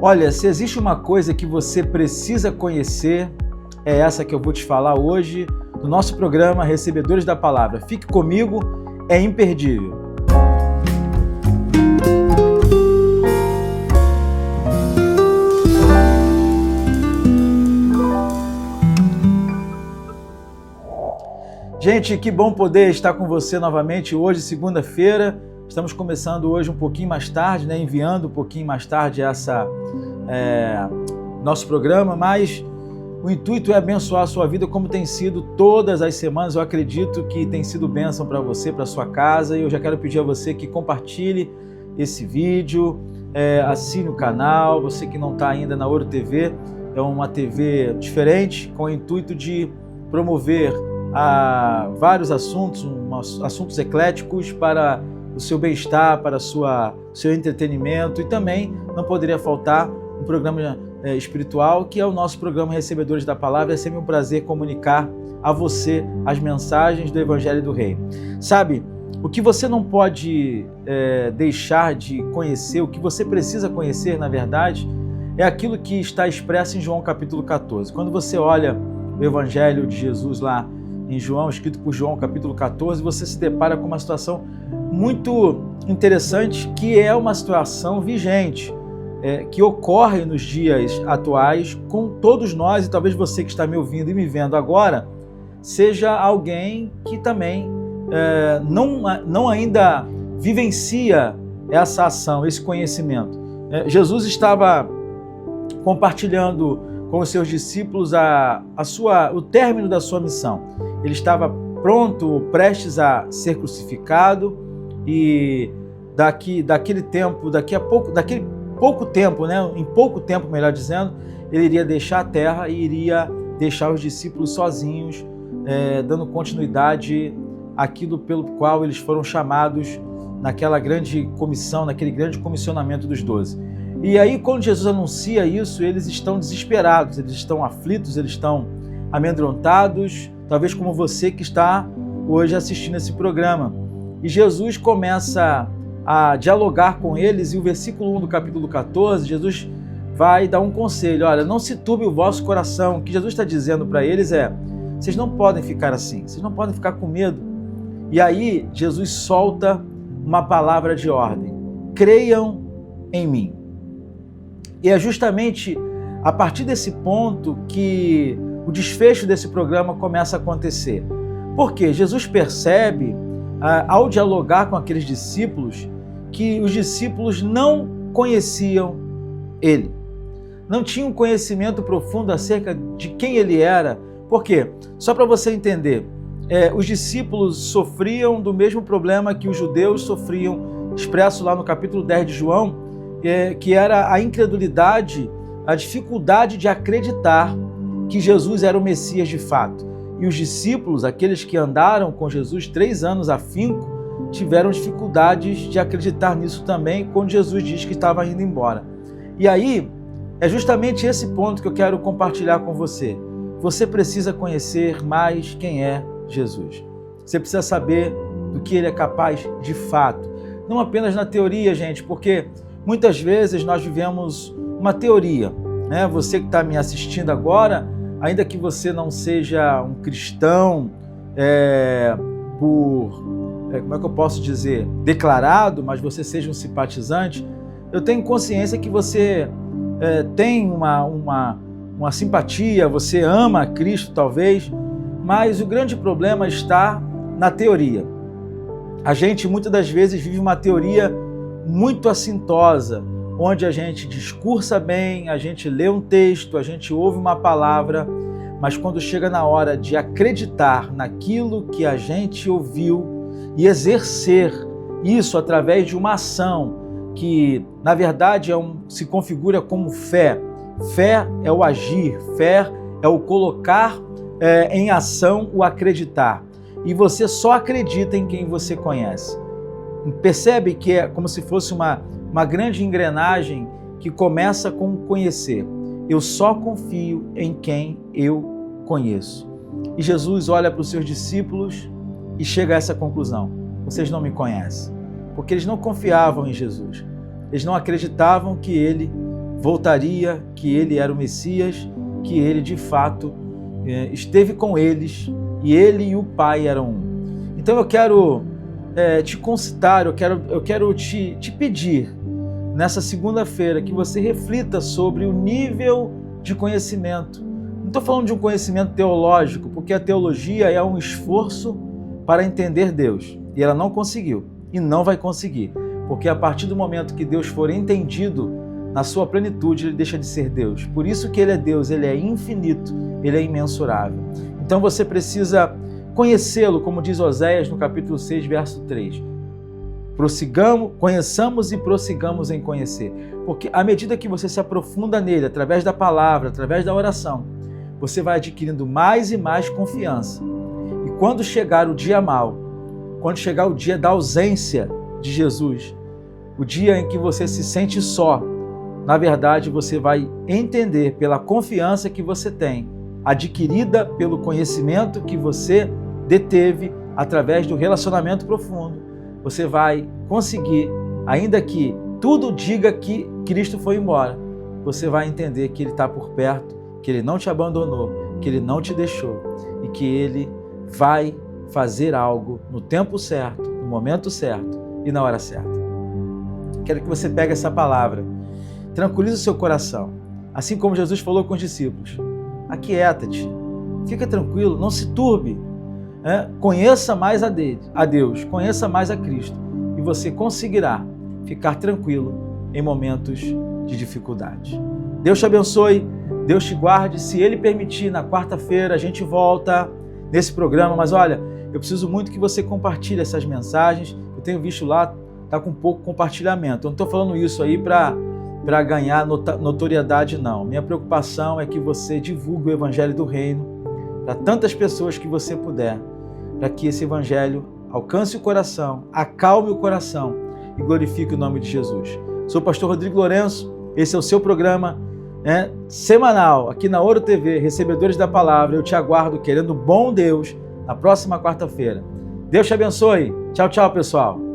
Olha, se existe uma coisa que você precisa conhecer, é essa que eu vou te falar hoje, no nosso programa Recebedores da Palavra. Fique comigo, é imperdível. Gente, que bom poder estar com você novamente hoje, segunda-feira. Estamos começando hoje um pouquinho mais tarde, enviando um pouquinho mais tarde nosso programa, mas o intuito é abençoar a sua vida como tem sido todas as semanas. Eu acredito que tem sido bênção para você, para sua casa, e eu já quero pedir a você que compartilhe esse vídeo, assine o canal. Você que não está ainda na Ouro TV, é uma TV diferente, com o intuito de promover vários assuntos ecléticos para o seu bem-estar, para o seu entretenimento, e também não poderia faltar um programa espiritual, que é o nosso programa Recebedores da Palavra. É sempre um prazer comunicar a você as mensagens do Evangelho do Reino. Sabe, o que você não pode deixar de conhecer, o que você precisa conhecer, na verdade, é aquilo que está expresso em João capítulo 14. Quando você olha o Evangelho de Jesus lá em João, escrito por João, capítulo 14, você se depara com uma situação muito interessante, que é uma situação vigente, que ocorre nos dias atuais com todos nós, e talvez você que está me ouvindo e me vendo agora, seja alguém que também não ainda vivencia essa ação, esse conhecimento. Jesus estava compartilhando com os seus discípulos o término da sua missão. Ele estava pronto, prestes a ser crucificado, e daquele pouco tempo, em pouco tempo, melhor dizendo, ele iria deixar a terra e iria deixar os discípulos sozinhos, dando continuidade àquilo pelo qual eles foram chamados naquela grande comissão, naquele grande comissionamento dos 12. E aí, quando Jesus anuncia isso, eles estão desesperados, eles estão aflitos, eles estão amedrontados, talvez como você que está hoje assistindo esse programa. E Jesus começa a dialogar com eles, e o versículo 1 do capítulo 14, Jesus vai dar um conselho. Olha, não se turbe o vosso coração. O que Jesus está dizendo para eles é: vocês não podem ficar assim, vocês não podem ficar com medo. E aí Jesus solta uma palavra de ordem: creiam em mim. E é justamente a partir desse ponto que o desfecho desse programa começa a acontecer. Porque Jesus percebe, ao dialogar com aqueles discípulos, que os discípulos não conheciam ele. Não tinham conhecimento profundo acerca de quem ele era. Por quê? Só para você entender, os discípulos sofriam do mesmo problema que os judeus sofriam, expresso lá no capítulo 10 de João, que era a incredulidade, a dificuldade de acreditar que Jesus era o Messias de fato. E os discípulos, aqueles que andaram com Jesus 3 anos afinco, tiveram dificuldades de acreditar nisso também, quando Jesus diz que estava indo embora. E aí, é justamente esse ponto que eu quero compartilhar com você. Você precisa conhecer mais quem é Jesus. Você precisa saber do que ele é capaz de fato. Não apenas na teoria, gente, porque muitas vezes nós vivemos uma teoria, Você que está me assistindo agora, ainda que você não seja um cristão como é que eu posso dizer, declarado, mas você seja um simpatizante, eu tenho consciência que você tem uma simpatia, você ama Cristo talvez, mas o grande problema está na teoria. A gente muitas das vezes vive uma teoria muito assintosa, onde a gente discursa bem, a gente lê um texto, a gente ouve uma palavra, mas quando chega na hora de acreditar naquilo que a gente ouviu e exercer isso através de uma ação que, na verdade, se configura como fé. Fé é o agir, fé é o colocar em ação, o acreditar. E você só acredita em quem você conhece. Percebe que é como se fosse uma grande engrenagem que começa com conhecer. Eu só confio em quem eu conheço. E Jesus olha para os seus discípulos e chega a essa conclusão: vocês não me conhecem. Porque eles não confiavam em Jesus. Eles não acreditavam que ele voltaria, que ele era o Messias, que ele de fato esteve com eles e ele e o Pai eram um. Então eu quero te concitar, eu quero te pedir nessa segunda-feira que você reflita sobre o nível de conhecimento. Não estou falando de um conhecimento teológico, porque a teologia é um esforço para entender Deus e ela não conseguiu e não vai conseguir, porque a partir do momento que Deus for entendido na sua plenitude, ele deixa de ser Deus. Por isso que ele é Deus, ele é infinito, ele é imensurável. Então você precisa conhecê-lo, como diz Oséias no capítulo 6, verso 3. Conheçamos e prossigamos em conhecer. Porque à medida que você se aprofunda nele, através da palavra, através da oração, você vai adquirindo mais e mais confiança. E quando chegar o dia mau, quando chegar o dia da ausência de Jesus, o dia em que você se sente só, na verdade você vai entender pela confiança que você tem, adquirida pelo conhecimento que você deteve através do relacionamento profundo, você vai conseguir, ainda que tudo diga que Cristo foi embora, você vai entender que Ele está por perto, que Ele não te abandonou, que Ele não te deixou e que Ele vai fazer algo no tempo certo, no momento certo e na hora certa. Quero que você pegue essa palavra, tranquilize o seu coração, assim como Jesus falou com os discípulos. Aquieta-te, fica tranquilo, não se turbe. Conheça mais a Deus, conheça mais a Cristo e você conseguirá ficar tranquilo em momentos de dificuldade. Deus te abençoe, Deus te guarde. Se Ele permitir, na quarta-feira a gente volta nesse programa, mas olha, eu preciso muito que você compartilhe essas mensagens. Eu tenho visto lá, está com pouco compartilhamento. Eu não estou falando isso aí para ganhar notoriedade, não. Minha preocupação é que você divulgue o Evangelho do Reino para tantas pessoas que você puder, para que esse Evangelho alcance o coração, acalme o coração e glorifique o nome de Jesus. Sou o pastor Rodrigo Lourenço, esse é o seu programa semanal aqui na Ouro TV, Recebedores da Palavra. Eu te aguardo, querendo bom Deus, na próxima quarta-feira. Deus te abençoe. Tchau, tchau, pessoal.